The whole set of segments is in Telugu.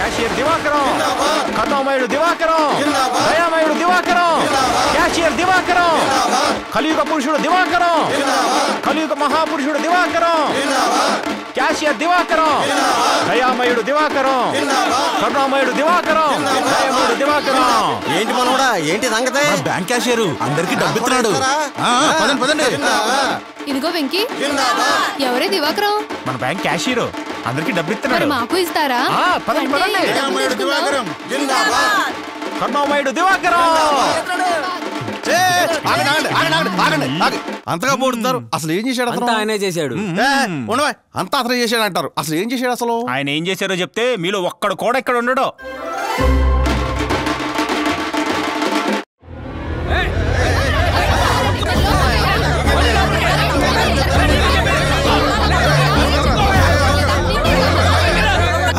క్యాషియర్ దివాకరం, కరుణామయుడు దివాకరం, దయామయుడు దివాకరం, క్యాషియర్ దివాకరం, కలియుగ పురుషుడు దివాకరం, కలియుగ మహాపురుషుడు దివాకరం, క్యాషియర్ దివాకరం, దయామయుడు దివాకరం, కరుణామయుడు దివాకరం, దయామయుడు దివాకరం. ఏంటి మనోడా, ఏంటి సంగతి? బ్యాంక్ క్యాషియర్ అందరికి డబ్బు ఇస్తున్నాడు. పదండి పదండి. ఇదిగో వెంకీ, ఎవరే దివాకరం? మన బ్యాంక్ క్యాషియర్ అందరికి డబ్బు ఇస్తున్నాడు. మాకు ఇస్తారా? పదండి పదండి. కరుణామయుడు దివాకరం. అంతగా పోడుతారు. అసలు ఏం చేశాడు? అంతా ఆయనే చేశాడు. అంతా అతనే చేశాడు అంటారు. అసలు ఏం చేశాడు? అసలు ఆయన ఏం చేశారో చెప్తే మీలో ఒక్కడు కూడా ఇక్కడ ఉండడు.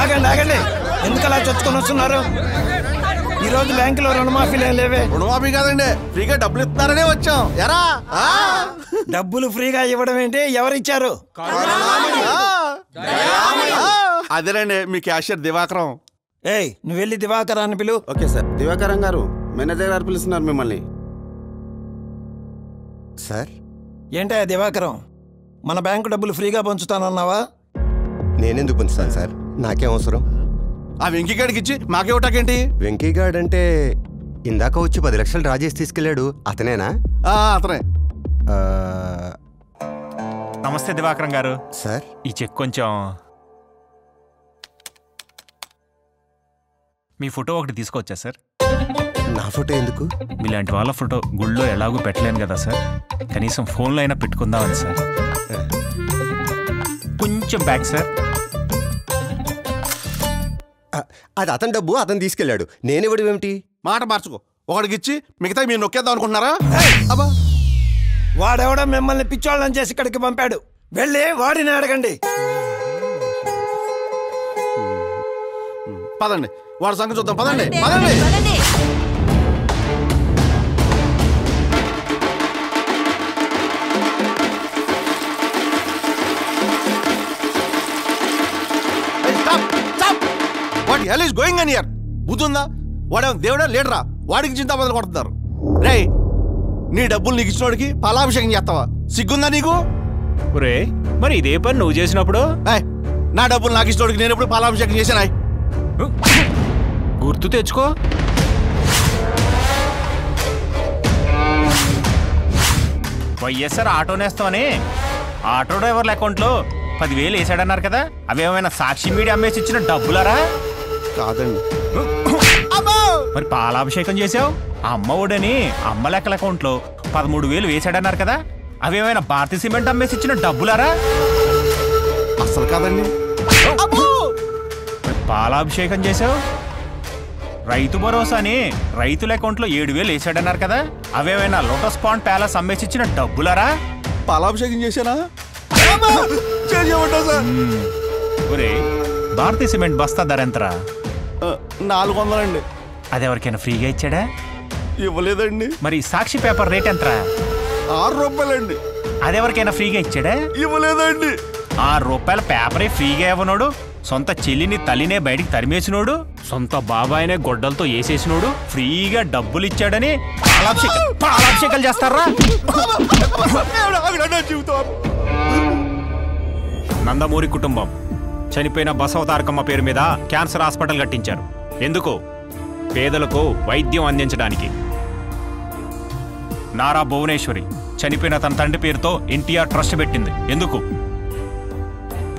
ఆగండి ఆగండి, ఎందుకలా చొచ్చుకొని వస్తున్నారు? ఈ రోజు బ్యాంకులో రుణమాఫీలు ఏం లేవే. రుణమాఫీ కాదండి, ఫ్రీగా డబ్బులు ఇస్తున్నారనే వచ్చాం. ఎరా డబ్బులు ఫ్రీగా ఇవ్వడం ఏంటి? ఎవరిచ్చారు? అదేనండి మీ క్యాషియర్ దివాకరం. ఏయ్, నువ్వు వెళ్ళి దివాకరాన్ని పిలు. Okay sir. దివాకరం గారు, మేనేజర్ గారు పిలుస్తున్నారు మిమ్మల్ని. సార్, ఏంటా దివాకరం, మన బ్యాంకు డబ్బులు ఫ్రీగా పంచుతానన్నావా? నేనెందుకు పంచుతాను సార్? నాకేం అవసరం? ఆ వెంకీగాడికి ఇచ్చి మాకేవటాకేంటి? వెంకీగాడ్ అంటే ఇందాక వచ్చి 10 లక్షలు డ్రా చేసి తీసుకెళ్ళాడు, అతనేనా? అతనే. నమస్తే దివాకరం గారు. సార్, ఈ చెక్ కొంచెం మీ ఫోటో ఒకటి తీసుకొచ్చా సార్. నా ఫోటో ఎందుకు? మీలాంటి వాళ్ళ ఫోటో గుళ్ళో ఎలాగూ పెట్టలేను కదా సార్, కనీసం ఫోన్లో అయినా పెట్టుకుందామని సార్. కొంచెం బ్యాక్ సార్. అది అతని డబ్బు, అతను తీసుకెళ్ళాడు. నేనివ్వడం ఏమిటి? మాట మార్చుకో. ఒకడికి ఇచ్చి మిగతా మీరు నొక్కేద్దాం అనుకుంటున్నారా? అబ్బా, వాడెవడో మిమ్మల్ని పిచ్చోళ్ళని చేసి ఇక్కడికి పంపాడు. వెళ్ళి వాడిని అడగండి. పదండి, వాడి సంగతి చూద్దాం. పదండి పదండి. What hell is going on here? బుద్ధుందా? వాడేమో దేవుడా లీడరా? వాడికి చింత బదులు కొడుతున్నారు. రే, నీ డబ్బులు నీకు ఇచ్చినోడికి పాలాభిషేకం చేస్తావా? సిగ్గుందా నీకు? ఒరే, మరి ఇదే పని నువ్వు చేసినప్పుడు? నా డబ్బులు నాకు ఇచ్చినోడికి నేను ఎప్పుడు పాలాభిషేకం చేశానా? గుర్తు తెచ్చుకో. వైఎస్ఆర్ ఆటో నేస్తామని ఆటో డ్రైవర్ల అకౌంట్లో 10,000 వేసాడన్నారు కదా, అవేమైనా సాక్షి మీడియా అమ్మేసి ఇచ్చిన డబ్బులరా? కాదండి. మరి పాలాభిషేకం చేసావు. ఆ అమ్మ ఒడని అమ్మ లెక్కల అకౌంట్లో 13,000 వేసాడన్నారు కదా, అవేమైనా భారతీయ సిమెంట్ అమ్మేసి ఇచ్చిన డబ్బులరా? అసలు కాదండి. పాలాభిషేకం చేసావు. రైతు భరోసాని రైతుల అకౌంట్లో 7,000 వేసాడన్నారు కదా, అవేమైనా లోటస్ పాండ్ ప్యాలెస్ అమ్మేసి ఇచ్చిన డబ్బులరా? పాలాభిషేకం చేశానా? ఒరే, భారతీయ సిమెంట్ బస్తా ధర ఎంతరా? 400 అండి. అది ఎవరికైనా ఫ్రీగా ఇచ్చాడా? ఇవ్వలేదండి. మరి సాక్షి పేపర్ రేట్ ఎంతరా? 6 రూపాయలండి. అది ఎవరికైనా ఫ్రీగా ఇచ్చాడా? ఇవ్వలేదండి. 6 రూపాయల పేపరే ఫ్రీగా ఇవ్వనోడు, సొంత చెల్లిని తల్లినే బయటికి తరిమేసినోడు, సొంత బాబాయినే గొడ్డలతో వేసేసినోడు ఫ్రీగా డబ్బులు ఇచ్చాడని పాలాభిషేకాలు చేస్తారా? నందమూరి కుటుంబం చనిపోయిన బసవతారకమ్మ పేరు మీద క్యాన్సర్ హాస్పిటల్ కట్టించారు. ఎందుకు? పేదలకు వైద్యం అందించడానికి. నారా భువనేశ్వరి చనిపోయిన తన తండ్రి పేరుతో ఎన్టీఆర్ ట్రస్ట్ పెట్టింది. ఎందుకు?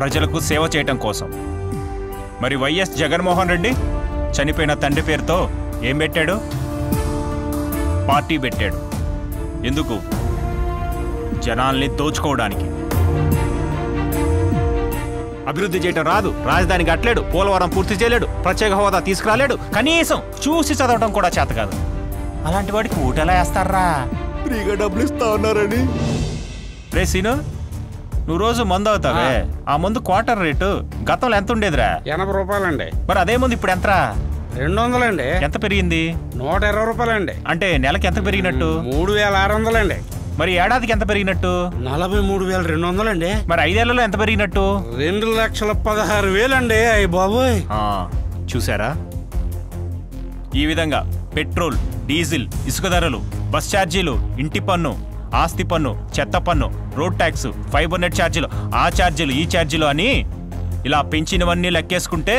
ప్రజలకు సేవ చేయటం కోసం. మరి వైఎస్ జగన్మోహన్ రెడ్డి చనిపోయిన తండ్రి పేరుతో ఏం పెట్టాడు? పార్టీ పెట్టాడు. ఎందుకు? జనాల్ని దోచుకోవడానికి. అభివృద్ధి చేయటం రాదు, రాజధాని కట్టలేడు, పోలవరం పూర్తి చేయలేడు, ప్రత్యేక హోదా తీసుకురాలేడు, కనీసం చూసి చదవటం కూడా చేత కాదు. అలాంటి వాడికి ఊటెలా వేస్తారా? ఫ్రీగా డబ్బులు ఇస్తా ఉన్నారని. రే సీను, నువ్వు రోజు మందు అవుతావే, ఆ మందు క్వార్టర్ రేటు గతంలో ఎంత ఉండేదిరా? 80 రూపాయలండి. మరి అదే మందు ఇప్పుడు ఎంతరా? 200 అండి. ఎంత పెరిగింది? 120 రూపాయలండి. అంటే నెలకి ఎంత పెరిగినట్టు? 3,600 అండి. మరి ఏడాదికి ఎంత పెరిగినట్టు? 43,200 అండి. మరి 5 ఏళ్లలో ఎంత పెరిగినట్టు? 2,16,000 అండి. అయ్య బాబోయ్. చూసారా? ఈ విధంగా పెట్రోల్, డీజిల్, ఇసుక ధరలు, బస్ ఛార్జీలు, ఇంటి పన్ను, ఆస్తి పన్ను, చెత్త పన్ను, రోడ్ ట్యాక్స్, ఫైబర్ నెట్ ఛార్జీలు, ఆ ఛార్జీలు, ఈ ఛార్జీలు అని ఇలా పెంచినవన్నీ లెక్కేసుకుంటే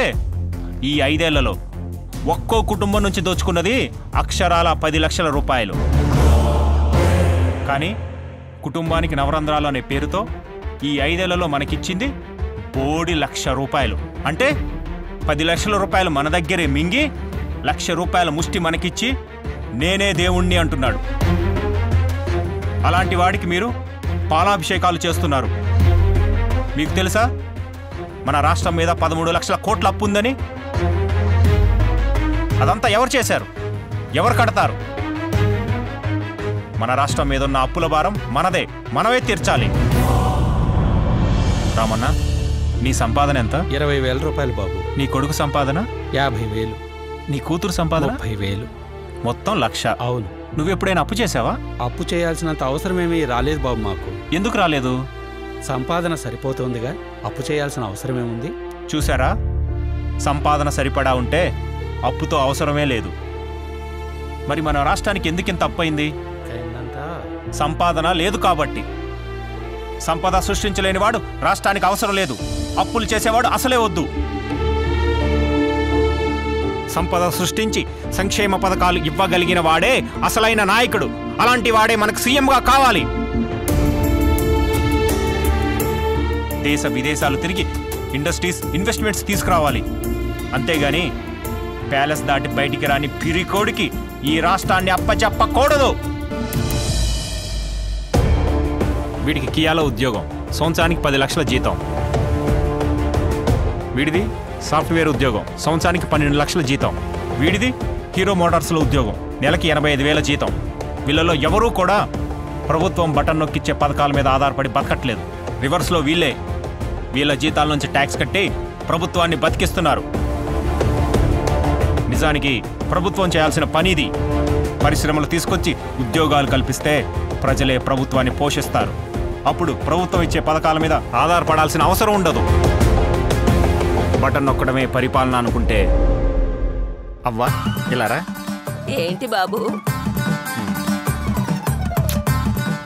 ఈ 5 ఏళ్లలో ఒక్కో కుటుంబం నుంచి దోచుకున్నది అక్షరాల 10 లక్షల రూపాయలు. కానీ కుటుంబానికి నవరంధ్రాలు అనే పేరుతో ఈ 5 ఏళ్లలో మనకిచ్చింది బోడి 1,00,000 రూపాయలు. అంటే 10 లక్షల రూపాయలు మన దగ్గరే మింగి 1,00,000 రూపాయల ముష్టి మనకిచ్చి నేనే దేవుణ్ణి అంటున్నాడు. అలాంటి వాడికి మీరు పాలాభిషేకాలు చేస్తున్నారు. మీకు తెలుసా మన రాష్ట్రం మీద 13 లక్షల కోట్ల అప్పు ఉందని? అదంతా ఎవరు చేశారు? ఎవరు కడతారు? మన రాష్ట్రం మీద ఉన్న అప్పుల భారం మనదే, మనమే తీర్చాలి. రామన్న, నీ సంపాదన ఎంత? 20,000 రూపాయలు బాబు. నీ కొడుకు సంపాదన? 50,000. నీ కూతురు సంపాదన? 30,000. మొత్తం 1,00,000. అవును. నువ్వెప్పుడైనా అప్పు చేసావా? అప్పు చేయాల్సినంత అవసరమేమీ రాలేదు బాబు మాకు. ఎందుకు రాలేదు? సంపాదన సరిపోతుందిగా, అప్పు చేయాల్సిన అవసరమేముంది? చూసారా? సంపాదన సరిపడా ఉంటే అప్పుతో అవసరమే లేదు. మరి మన రాష్ట్రానికి ఎందుకింత అప్పయింది? సంపాదన లేదు కాబట్టి. సంపద సృష్టించలేనివాడు రాష్ట్రానికి అవసరం లేదు. అప్పులు చేసేవాడు అసలే వద్దు. సంపద సృష్టించి సంక్షేమ పథకాలు ఇవ్వగలిగిన వాడే అసలైన నాయకుడు. అలాంటి వాడే మనకు సీఎంగా కావాలి. దేశ విదేశాలు తిరిగి ఇండస్ట్రీస్, ఇన్వెస్ట్మెంట్స్ తీసుకురావాలి. అంతేగాని ప్యాలెస్ దాటి బయటికి రాని పిరికోడికి ఈ రాష్ట్రాన్ని అప్పచెప్పకూడదు. వీడికి కియాలో ఉద్యోగం, సంవత్సరానికి 10 లక్షల జీతం. వీడిది సాఫ్ట్వేర్ ఉద్యోగం, సంవత్సరానికి 12 లక్షల జీతం. వీడిది హీరో మోటార్స్లో ఉద్యోగం, నెలకి 85,000 జీతం. వీళ్ళలో ఎవరూ కూడా ప్రభుత్వం బటన్ నొక్కిచ్చే పథకాల మీద ఆధారపడి బతకట్లేదు. రివర్స్లో వీళ్ళ జీతాల నుంచి ట్యాక్స్ కట్టి ప్రభుత్వాన్ని బతికిస్తున్నారు. నిజానికి ప్రభుత్వం చేయాల్సిన పనిది. పరిశ్రమలు తీసుకొచ్చి ఉద్యోగాలు కల్పిస్తే ప్రజలే ప్రభుత్వాన్ని పోషిస్తారు. అప్పుడు ప్రభుత్వం ఇచ్చే పథకాల మీద ఆధారపడాల్సిన అవసరం ఉండదు. బటన్ నొక్కడమే పరిపాలన అనుకుంటే అవ్వా ఇలారా. ఏంటి బాబు,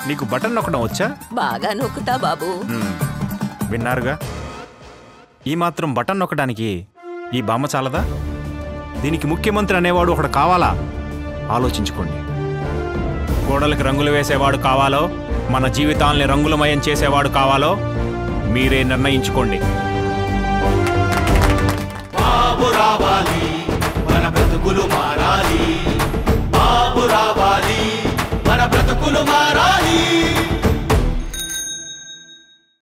నీకు బటన్ నొక్కడం వచ్చా? బాగా నొక్కుతా బాబు. విన్నారుగా, ఈ మాత్రం బటన్ నొక్కడానికి ఈ బామ్మ చాలదా? దీనికి ముఖ్యమంత్రి అనేవాడు ఒకడు కావాలా? ఆలోచించుకోండి. గోడలకు రంగులు వేసేవాడు కావాలో, మన జీవితాల్ని రంగులమయం చేసేవాడు కావాలో మీరే నిర్ణయించుకోండి. బాబు రావాలి, మన బ్రతుకులు మారాలి. బాబు రావాలి, మన బ్రతుకులు మారాలి.